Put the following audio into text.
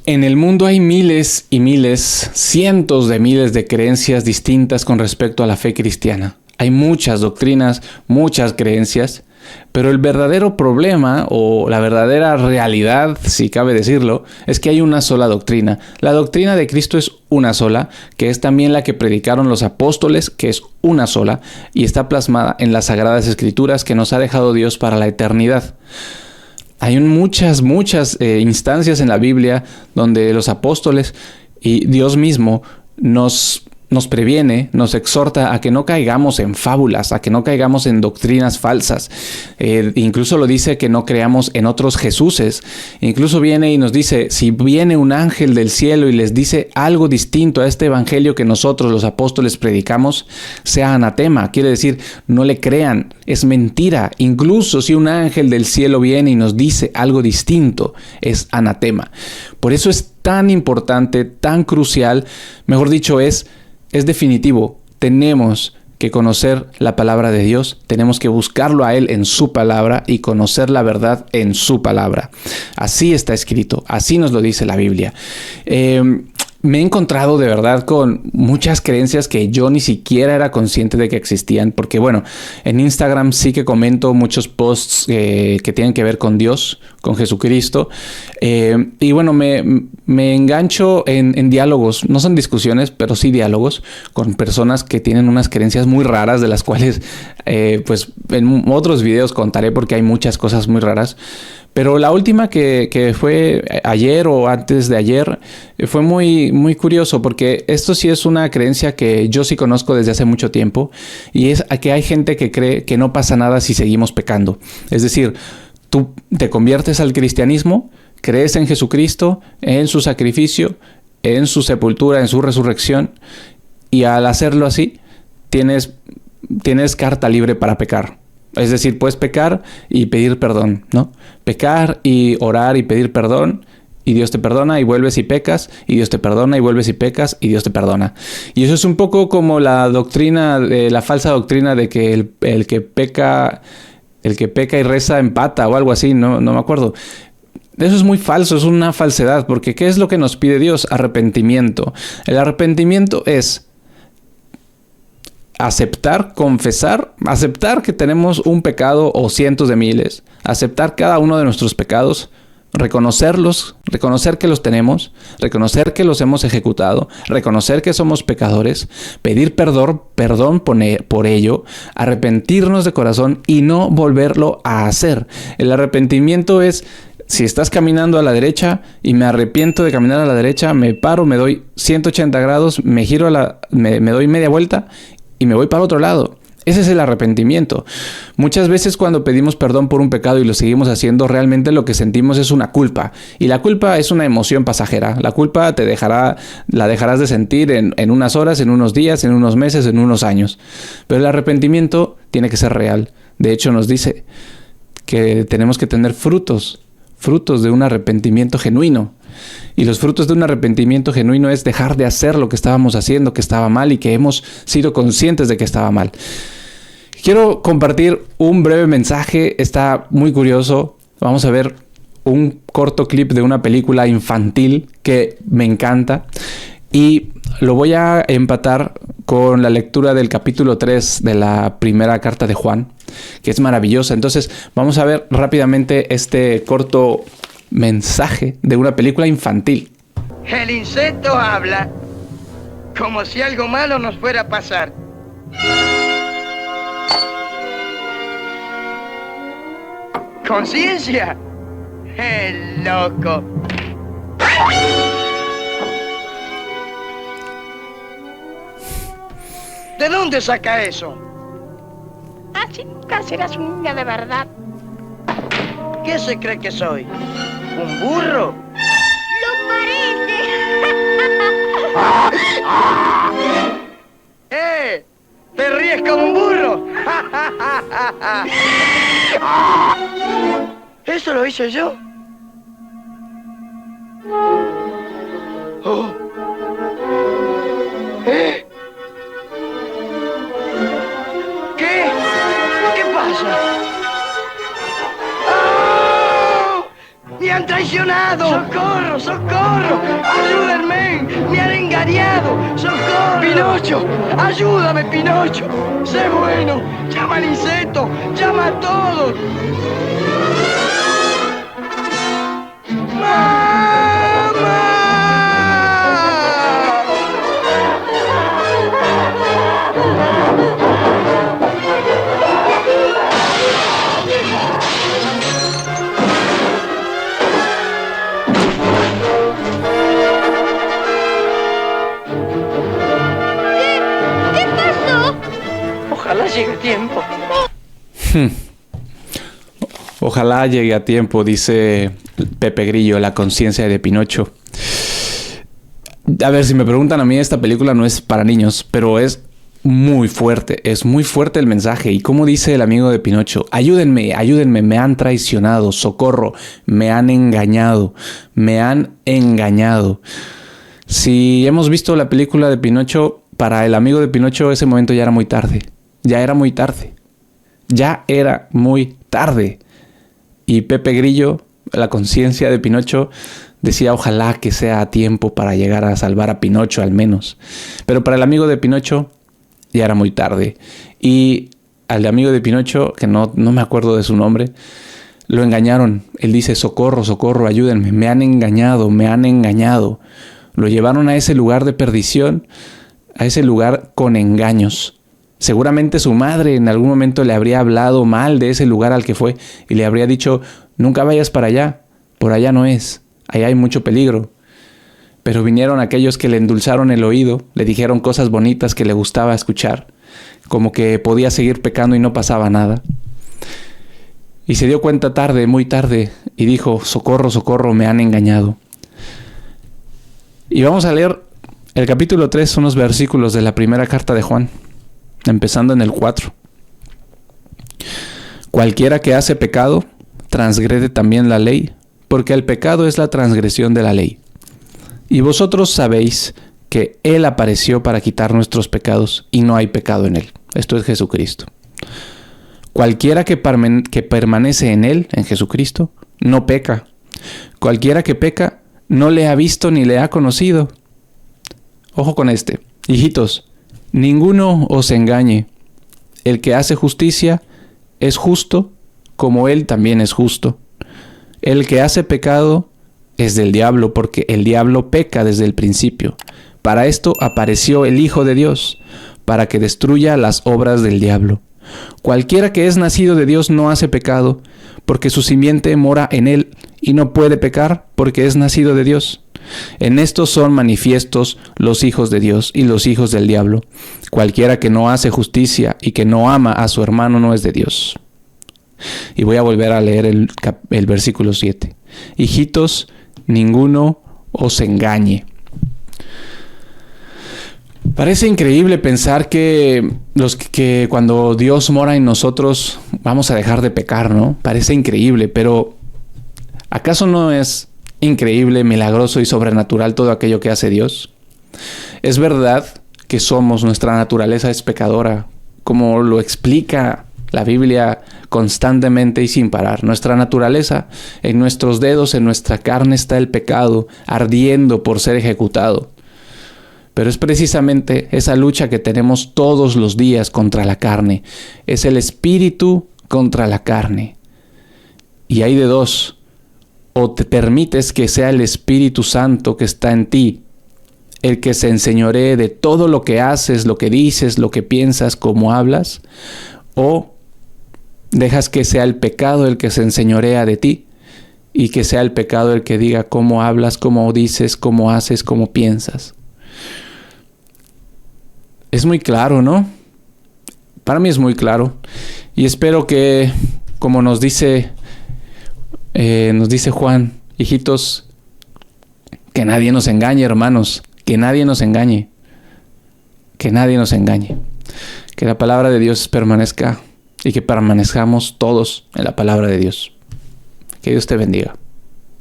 En el mundo hay miles y miles, cientos de miles de creencias distintas con respecto a la fe cristiana. Hay muchas doctrinas, muchas creencias, pero el verdadero problema o la verdadera realidad, si cabe decirlo, es que hay una sola doctrina. La doctrina de Cristo es una sola, que es también la que predicaron los apóstoles, que es una sola, y está plasmada en las Sagradas Escrituras que nos ha dejado Dios para la eternidad. Hay muchas instancias en la Biblia donde los apóstoles y Dios mismo nos previene, nos exhorta a que no caigamos en fábulas, a que no caigamos en doctrinas falsas. Incluso lo dice que no creamos en otros Jesuses. Incluso viene y nos dice, si viene un ángel del cielo y les dice algo distinto a este evangelio que nosotros los apóstoles predicamos, sea anatema. Quiere decir, no le crean, es mentira. Incluso si un ángel del cielo viene y nos dice algo distinto, es anatema. Por eso es tan importante, tan crucial, mejor dicho, es definitivo. Tenemos que conocer la palabra de Dios, tenemos que buscarlo a Él en su palabra y conocer la verdad en su palabra. Así está escrito, así nos lo dice la Biblia. Me he encontrado de verdad con muchas creencias que yo ni siquiera era consciente de que existían, porque bueno, en Instagram sí que comento muchos posts que tienen que ver con Dios, con Jesucristo, y bueno, me engancho en diálogos, no son discusiones, pero sí diálogos con personas que tienen unas creencias muy raras, de las cuales pues en otros videos contaré porque hay muchas cosas muy raras. Pero la última que fue ayer o antes de ayer fue muy curioso, porque esto sí es una creencia que yo sí conozco desde hace mucho tiempo, y es que hay gente que cree que no pasa nada si seguimos pecando. Es decir, tú te conviertes al cristianismo, crees en Jesucristo, en su sacrificio, en su sepultura, en su resurrección, y al hacerlo así, tienes carta libre para pecar. Es decir, puedes pecar y pedir perdón, ¿no? Pecar y orar y pedir perdón, y Dios te perdona, y vuelves y pecas, y Dios te perdona, y vuelves y pecas, y Dios te perdona. Y eso es un poco como la doctrina, la falsa doctrina de que el que peca y reza empata o algo así, no me acuerdo. Eso es muy falso, es una falsedad, porque ¿qué es lo que nos pide Dios? Arrepentimiento. El arrepentimiento es aceptar, confesar, aceptar que tenemos un pecado o cientos de miles, aceptar cada uno de nuestros pecados, reconocerlos, reconocer que los tenemos, reconocer que los hemos ejecutado, reconocer que somos pecadores, pedir perdón por ello, arrepentirnos de corazón y no volverlo a hacer. El arrepentimiento es: si estás caminando a la derecha y me arrepiento de caminar a la derecha, me paro, me doy 180 grados, me giro me doy media vuelta y me voy para otro lado. Ese es el arrepentimiento. Muchas veces cuando pedimos perdón por un pecado y lo seguimos haciendo, realmente lo que sentimos es una culpa. Y la culpa es una emoción pasajera. La culpa la dejarás de sentir en unas horas, en unos días, en unos meses, en unos años. Pero el arrepentimiento tiene que ser real. De hecho, nos dice que tenemos que tener frutos de un arrepentimiento genuino. Y los frutos de un arrepentimiento genuino es dejar de hacer lo que estábamos haciendo, que estaba mal y que hemos sido conscientes de que estaba mal. Quiero compartir un breve mensaje, está muy curioso. Vamos a ver un corto clip de una película infantil que me encanta, y lo voy a empatar con la lectura del capítulo 3 de la primera carta de Juan, que es maravillosa. Entonces vamos a ver rápidamente este corto mensaje de una película infantil. El insecto habla como si algo malo nos fuera a pasar. ¿Conciencia? ¡El loco! ¿De dónde saca eso? Así nunca serás un niño de verdad. ¿Qué se cree que soy? ¿Un burro? ¡Lo parece! ¿Te ríes como un burro? ¿Eso lo hice yo? Oh. ¿Qué? ¿Qué pasa? ¡Oh! ¡Me han traicionado! ¡Socorro, socorro! mareado! ¡Socorro! ¡Pinocho! ¡Ayúdame, Pinocho! ¡Sé bueno! ¡Llama al insecto! ¡Llama a todos! ¿Qué pasó? Ojalá llegue a tiempo. Ojalá llegue a tiempo, dice Pepe Grillo, la conciencia de Pinocho. A ver, si me preguntan a mí, esta película no es para niños, pero es muy fuerte el mensaje. Y como dice el amigo de Pinocho, ayúdenme, ayúdenme, me han traicionado, socorro, me han engañado. Si hemos visto la película de Pinocho, para el amigo de Pinocho ese momento ya era muy tarde. Y Pepe Grillo, la conciencia de Pinocho, decía ojalá que sea a tiempo para llegar a salvar a Pinocho al menos. Pero para el amigo de Pinocho ya era muy tarde. Y al amigo de Pinocho, que no me acuerdo de su nombre, lo engañaron. Él dice socorro, socorro, ayúdenme, me han engañado. Lo llevaron a ese lugar de perdición, a ese lugar con engaños. Seguramente su madre en algún momento le habría hablado mal de ese lugar al que fue y le habría dicho, nunca vayas para allá, por allá no es, allá hay mucho peligro. Pero vinieron aquellos que le endulzaron el oído, le dijeron cosas bonitas que le gustaba escuchar, como que podía seguir pecando y no pasaba nada. Y se dio cuenta tarde, muy tarde, y dijo, socorro, socorro, me han engañado. Y vamos a leer el capítulo 3, unos versículos de la primera carta de Juan, empezando en el 4. Cualquiera que hace pecado, transgrede también la ley, porque el pecado es la transgresión de la ley. Y vosotros sabéis que Él apareció para quitar nuestros pecados, y no hay pecado en Él. Esto es Jesucristo. Cualquiera que permanece en Él, en Jesucristo, no peca. Cualquiera que peca, no le ha visto ni le ha conocido. Ojo con este. Hijitos, ninguno os engañe. El que hace justicia es justo, como Él también es justo. El que hace pecado es del diablo, porque el diablo peca desde el principio. Para esto apareció el Hijo de Dios, para que destruya las obras del diablo. Cualquiera que es nacido de Dios no hace pecado, porque su simiente mora en él, y no puede pecar, porque es nacido de Dios. En esto son manifiestos los hijos de Dios y los hijos del diablo. Cualquiera que no hace justicia y que no ama a su hermano no es de Dios. Y voy a volver a leer el versículo 7. Hijitos, ninguno os engañe. Parece increíble pensar que cuando Dios mora en nosotros vamos a dejar de pecar, ¿no? Parece increíble, pero ¿acaso no es increíble, milagroso y sobrenatural todo aquello que hace Dios? Es verdad que nuestra naturaleza es pecadora, como lo explica la Biblia constantemente y sin parar. Nuestra naturaleza, en nuestros dedos, en nuestra carne está el pecado, ardiendo por ser ejecutado. Pero es precisamente esa lucha que tenemos todos los días contra la carne. Es el espíritu contra la carne. Y hay de dos. O te permites que sea el Espíritu Santo que está en ti el que se enseñoree de todo lo que haces, lo que dices, lo que piensas, cómo hablas, o dejas que sea el pecado el que se enseñorea de ti y que sea el pecado el que diga cómo hablas, cómo dices, cómo haces, cómo piensas. Es muy claro, ¿no? Para mí es muy claro. Y espero que, como nos dice Juan, hijitos, que nadie nos engañe, hermanos. Que nadie nos engañe. Que nadie nos engañe. Que la palabra de Dios permanezca y que permanezcamos todos en la palabra de Dios. Que Dios te bendiga.